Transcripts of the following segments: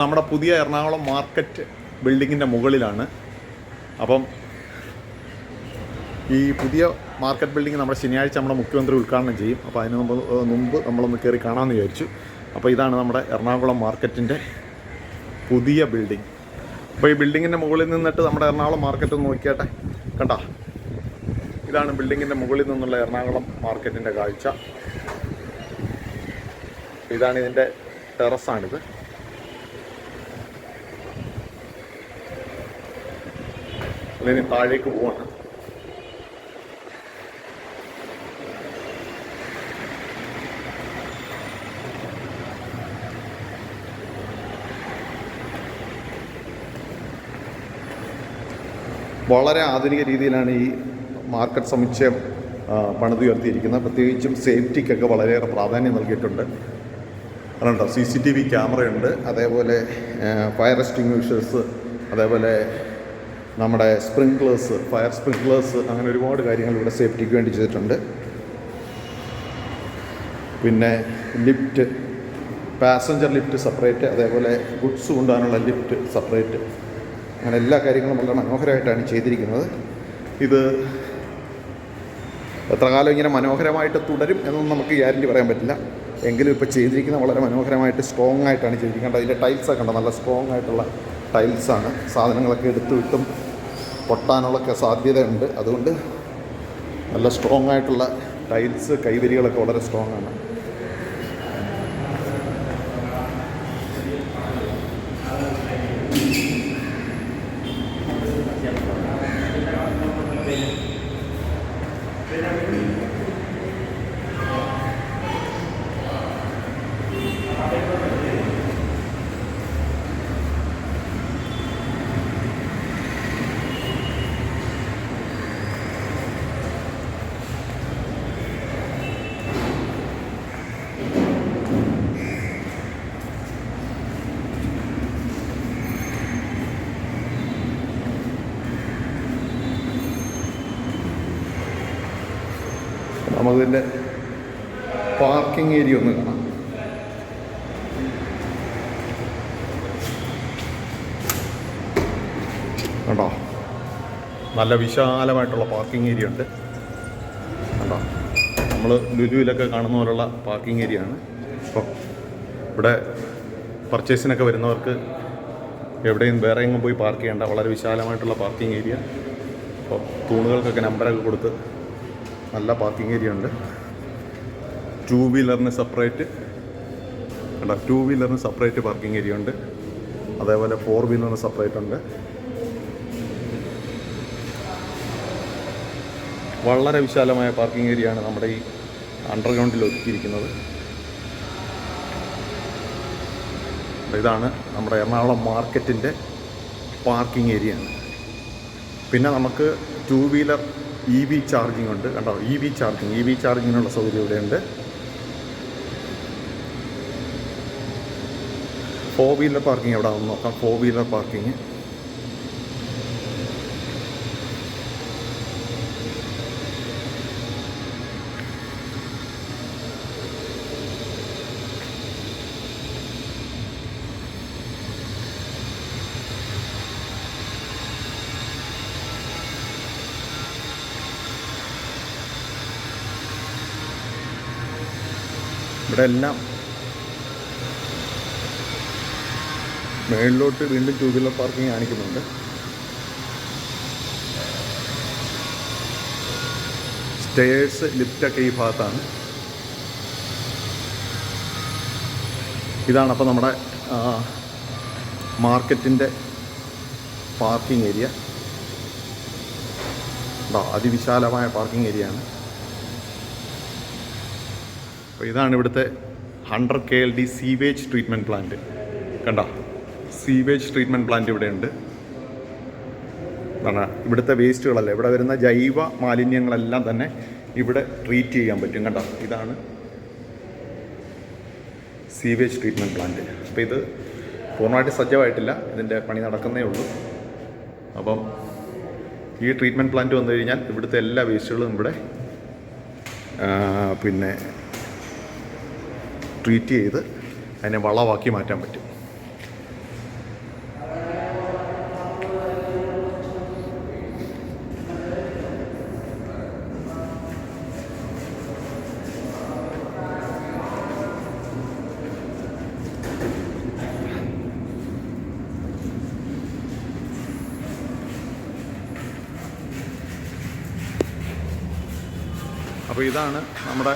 നമ്മുടെ പുതിയ എറണാകുളം മാർക്കറ്റ് ബിൽഡിങ്ങിൻ്റെ മുകളിലാണ്. അപ്പം ഈ പുതിയ മാർക്കറ്റ് ബിൽഡിംഗ് നമ്മുടെ ശനിയാഴ്ച നമ്മുടെ മുഖ്യമന്ത്രി ഉദ്ഘാടനം ചെയ്യും. അപ്പോൾ അതിന് മുമ്പ് നമ്മളൊന്ന് കയറി കാണാമെന്ന് വിചാരിച്ചു. അപ്പോൾ ഇതാണ് നമ്മുടെ എറണാകുളം മാർക്കറ്റിൻ്റെ പുതിയ ബിൽഡിംഗ്. അപ്പോൾ ഈ ബിൽഡിങ്ങിൻ്റെ മുകളിൽ നിന്നിട്ട് നമ്മുടെ എറണാകുളം മാർക്കറ്റ് ഒന്ന് നോക്കിയാട്ടെ. കണ്ടാ, ഇതാണ് ബിൽഡിങ്ങിൻ്റെ മുകളിൽ നിന്നുള്ള എറണാകുളം മാർക്കറ്റിൻ്റെ കാഴ്ച. ഇതാണ് ഇതിൻ്റെ ടെറസാണിത്. അതിന് താഴേക്ക് പോവാണ്. വളരെ ആധുനിക രീതിയിലാണ് ഈ മാർക്കറ്റ് സമുച്ചയം പണിതുയർത്തിയിരിക്കുന്നത്. പ്രത്യേകിച്ചും സേഫ്റ്റിക്കൊക്കെ വളരെയേറെ പ്രാധാന്യം നൽകിയിട്ടുണ്ട്. അതുകൊണ്ടോ CCTV ക്യാമറയുണ്ട്, അതേപോലെ ഫയർ എക്സ്റ്റിങ്വിഷേഴ്സ്, അതേപോലെ നമ്മുടെ സ്പ്രിങ്ക്ലേഴ്സ്, ഫയർ സ്പ്രിങ്ക്ലേഴ്സ്, അങ്ങനെ ഒരുപാട് കാര്യങ്ങൾ ഇവിടെ സേഫ്റ്റിക്ക് വേണ്ടി ചെയ്തിട്ടുണ്ട്. പിന്നെ ലിഫ്റ്റ്, പാസഞ്ചർ ലിഫ്റ്റ് സെപ്പറേറ്റ്, അതേപോലെ ഗുഡ്സ് കൊണ്ടുപോകാനുള്ള ലിഫ്റ്റ് സെപ്പറേറ്റ്, അങ്ങനെ എല്ലാ കാര്യങ്ങളും വളരെ മനോഹരമായിട്ടാണ് ചെയ്തിരിക്കുന്നത്. ഇത് എത്ര കാലം ഇങ്ങനെ മനോഹരമായിട്ട് തുടരും എന്നൊന്നും നമുക്ക് ഗ്യാരണ്ടി പറയാൻ പറ്റില്ല. എങ്കിലും ഇപ്പോൾ ചെയ്തിരിക്കുന്നത് വളരെ മനോഹരമായിട്ട് സ്ട്രോങ് ആയിട്ടാണ് ചെയ്തിരിക്കുന്നത്. അതിൻ്റെ ടൈൽസൊക്കെ ഉണ്ടോ, നല്ല സ്ട്രോങ് ആയിട്ടുള്ള ടൈൽസാണ്. സാധനങ്ങളൊക്കെ എടുത്തു വിട്ടും പൊട്ടാനുള്ളൊക്കെ സാധ്യതയുണ്ട്. അതുകൊണ്ട് നല്ല സ്ട്രോങ് ആയിട്ടുള്ള ടൈൽസ്, കൈവരികളൊക്കെ വളരെ സ്ട്രോങ് ആണ്. നമുക്കിതിൻ്റെ പാർക്കിംഗ് ഏരിയ ഒന്ന് കാണാം. കണ്ടോ, നല്ല വിശാലമായിട്ടുള്ള പാർക്കിംഗ് ഏരിയ ഉണ്ട്. കണ്ടോ, നമ്മൾ ലുലുവിലൊക്കെ കാണുന്ന പോലുള്ള പാർക്കിംഗ് ഏരിയ ആണ്. അപ്പോൾ ഇവിടെ പർച്ചേസിനൊക്കെ വരുന്നവർക്ക് എവിടെയും വേറെ എങ്ങും പോയി പാർക്ക് ചെയ്യേണ്ട, വളരെ വിശാലമായിട്ടുള്ള പാർക്കിംഗ് ഏരിയ. അപ്പോൾ തൂണുകൾക്കൊക്കെ നമ്പറൊക്കെ കൊടുത്ത് നല്ല പാർക്കിംഗ് ഏരിയ ഉണ്ട്. 2 വീലറിന് സെപ്പറേറ്റ്, കണ്ടോ, 2 വീലറിന് സെപ്പറേറ്റ് പാർക്കിംഗ് ഏരിയ ഉണ്ട്. അതേപോലെ 4 വീലറിന് സെപ്പറേറ്റ് ഉണ്ട്. വളരെ വിശാലമായ പാർക്കിംഗ് ഏരിയയാണ് നമ്മുടെ ഈ അണ്ടർഗ്രൗണ്ടിൽ ഒരുക്കിയിരിക്കുന്നത്. ഇതാണ് നമ്മുടെ എറണാകുളം മാർക്കറ്റിൻ്റെ പാർക്കിംഗ് ഏരിയയാണ്. പിന്നെ നമുക്ക് 2 വീലർ EV ചാർജിങ് ഉണ്ട്. കണ്ടോ, EV ചാർജിങ്ങിനുള്ള സൗകര്യം ഇവിടെയുണ്ട്. 4 വീലർ പാർക്കിംഗ് എവിടെ ആണെന്ന് നോക്കാം. 4 വീലർ പാർക്കിംഗ് ഇവിടെ എല്ലാം. മേളിലോട്ട് വീണ്ടും 2 വീലർ പാർക്കിംഗ് കാണിക്കുന്നുണ്ട്. സ്റ്റെയേഴ്സ്, ലിഫ്റ്റൊക്കെ ഈ ഭാഗത്താണ്. ഇതാണ് അപ്പോൾ നമ്മുടെ മാർക്കറ്റിൻ്റെ പാർക്കിംഗ് ഏരിയ. അതിവിശാലമായ പാർക്കിംഗ് ഏരിയയാണ്. അപ്പോൾ ഇതാണ് ഇവിടുത്തെ 100 KLD സീവേജ് ട്രീറ്റ്മെൻറ്റ് പ്ലാന്റ്. കണ്ടോ, സീവേജ് ട്രീറ്റ്മെൻറ്റ് പ്ലാന്റ് ഇവിടെയുണ്ട്. എന്താണ്, ഇവിടുത്തെ വേസ്റ്റുകളല്ല, ഇവിടെ വരുന്ന ജൈവ മാലിന്യങ്ങളെല്ലാം തന്നെ ഇവിടെ ട്രീറ്റ് ചെയ്യാൻ പറ്റും. കണ്ടോ, ഇതാണ് സീവേജ് ട്രീറ്റ്മെൻറ്റ് പ്ലാന്റ്. അപ്പോൾ ഇത് പൂർണ്ണമായിട്ട് സജ്ജമായിട്ടില്ല, ഇതിൻ്റെ പണി നടക്കുന്നേ ഉള്ളൂ. അപ്പം ഈ ട്രീറ്റ്മെൻറ്റ് പ്ലാന്റ് വന്നു കഴിഞ്ഞാൽ ഇവിടുത്തെ എല്ലാ വേസ്റ്റുകളും ഇവിടെ പിന്നെ ട്രീറ്റ് ചെയ്ത് അതിനെ വളമാക്കി മാറ്റാൻ പറ്റും. അപ്പോൾ ഇതാണ് നമ്മുടെ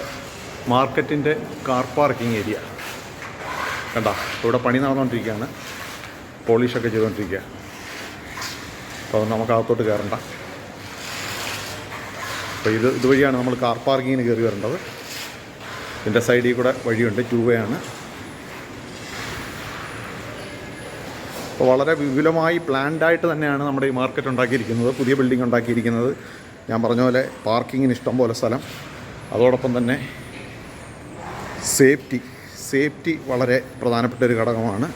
മാർക്കറ്റിൻ്റെ കാർ പാർക്കിംഗ് ഏരിയ. കണ്ടോ, ഇവിടെ പണി നടന്നുകൊണ്ടിരിക്കുകയാണ്, പോളിഷൊക്കെ ചെയ്തുകൊണ്ടിരിക്കുക. അപ്പോൾ നമുക്ക് അകത്തോട്ട് കയറണ്ട. അപ്പോൾ ഇതുവഴിയാണ് നമ്മൾ കാർ പാർക്കിങ്ങിന് കയറി വരേണ്ടത്. ഇതിൻ്റെ സൈഡിൽ കൂടെ വഴിയുണ്ട്, 2 വേ ആണ്. അപ്പോൾ വളരെ വിപുലമായി പ്ലാൻഡായിട്ട് തന്നെയാണ് നമ്മുടെ ഈ മാർക്കറ്റ് ഉണ്ടാക്കിയിരിക്കുന്നത്, പുതിയ ബിൽഡിംഗ് ഉണ്ടാക്കിയിരിക്കുന്നത്. ഞാൻ പറഞ്ഞ പോലെ പാർക്കിങ്ങിന് ഇഷ്ടം പോലെ സ്ഥലം, അതോടൊപ്പം തന്നെ സേഫ്റ്റി വളരെ പ്രധാനപ്പെട്ട ഒരു ഘടകമാണ്.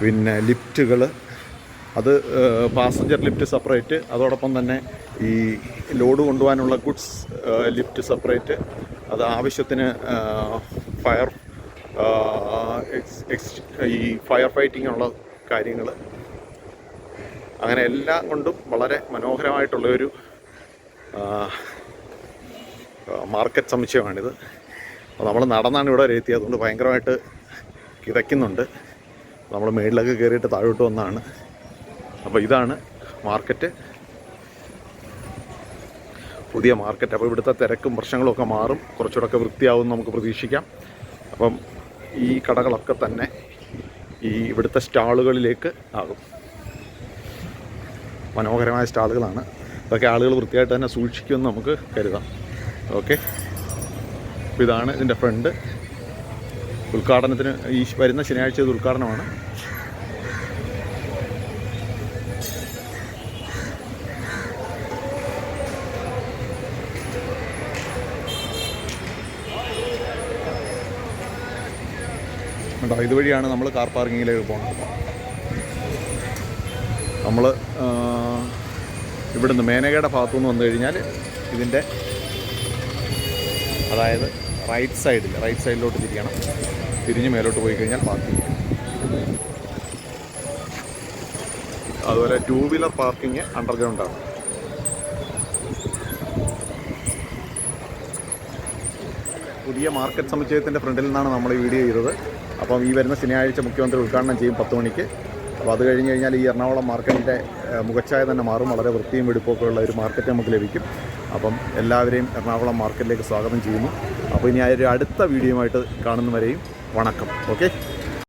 പിന്നെ ലിഫ്റ്റുകൾ, അത് പാസഞ്ചർ ലിഫ്റ്റ് സെപ്പറേറ്റ്, അതോടൊപ്പം തന്നെ ഈ ലോഡ് കൊണ്ടുപോകാനുള്ള ഗുഡ്സ് ലിഫ്റ്റ് സെപ്പറേറ്റ്, അത് ആവശ്യത്തിന് ഈ ഫയർ ഫൈറ്റിങ്ങുള്ള കാര്യങ്ങൾ, അങ്ങനെ എല്ലാം കൊണ്ടും വളരെ മനോഹരമായിട്ടുള്ളൊരു മാർക്കറ്റ് സമുച്ചയമാണിത്. അപ്പോൾ നമ്മൾ നടന്നാണ് ഇവിടെ വരെ എത്തിയത്, അതുകൊണ്ട് ഭയങ്കരമായിട്ട് കിതയ്ക്കുന്നുണ്ട്. നമ്മൾ മേളിലൊക്കെ കയറിയിട്ട് താഴോട്ട് വന്നതാണ്. അപ്പോൾ ഇതാണ് മാർക്കറ്റ്, പുതിയ മാർക്കറ്റ്. അപ്പോൾ ഇവിടുത്തെ തിരക്കും പ്രശ്നങ്ങളും ഒക്കെ മാറും, കുറച്ചുകൂടെ വൃത്തിയാവും നമുക്ക് പ്രതീക്ഷിക്കാം. അപ്പം ഈ കടകളൊക്കെ തന്നെ ഈ ഇവിടുത്തെ സ്റ്റാളുകളിലേക്ക് ആകും. മനോഹരമായ സ്റ്റാളുകളാണ്. ഇതൊക്കെ ആളുകൾ വൃത്തിയായിട്ട് തന്നെ സൂക്ഷിക്കുമെന്ന് നമുക്ക് കരുതാം. ഓക്കെ, അപ്പോൾ ഇതാണ് ഇതിൻ്റെ ഫ്രണ്ട്. ഉദ്ഘാടനത്തിന് ഈ വരുന്ന ശനിയാഴ്ച ഇത് ഉദ്ഘാടനമാണ്. ഇതുവഴിയാണ് നമ്മൾ കാർ പാർക്കിങ്ങിലേക്ക് പോകുന്നത്. നമ്മൾ ഇവിടുന്ന് മേനകയുടെ ഭാഗത്തുനിന്ന് വന്നു കഴിഞ്ഞാൽ ഇതിൻ്റെ അതായത് റൈറ്റ് സൈഡിലോട്ട് തിരിയണം. തിരിഞ്ഞ് മേലോട്ട് പോയി കഴിഞ്ഞാൽ പാർക്കിംഗ്. അതുപോലെ 2 വീലർ പാർക്കിംഗ് അണ്ടർഗ്രൗണ്ടാണ്. പുതിയ മാർക്കറ്റ് സമുച്ചയത്തിൻ്റെ ഫ്രണ്ടിൽ നിന്നാണ് നമ്മൾ ഈ വീഡിയോ ചെയ്തത്. അപ്പം ഈ വരുന്ന ശനിയാഴ്ച മുഖ്യമന്ത്രി ഉദ്ഘാടനം ചെയ്യും 10 മണിക്ക്. അപ്പോൾ അത് കഴിഞ്ഞ് കഴിഞ്ഞാൽ ഈ എറണാകുളം മാർക്കറ്റിൻ്റെ മുഖച്ഛായ തന്നെ മാറും. വളരെ വൃത്തിയും വെടിപ്പൊക്കെ ഉള്ള ഒരു മാർക്കറ്റ് നമുക്ക് ലഭിക്കും. അപ്പം എല്ലാവരെയും എറണാകുളം മാർക്കറ്റിലേക്ക് സ്വാഗതം ചെയ്യുന്നു. അപ്പോൾ ഇനി ഒരു അടുത്ത വീഡിയോയുമായിട്ട് കാണുന്നവരെയും വണക്കം. ഓക്കെ.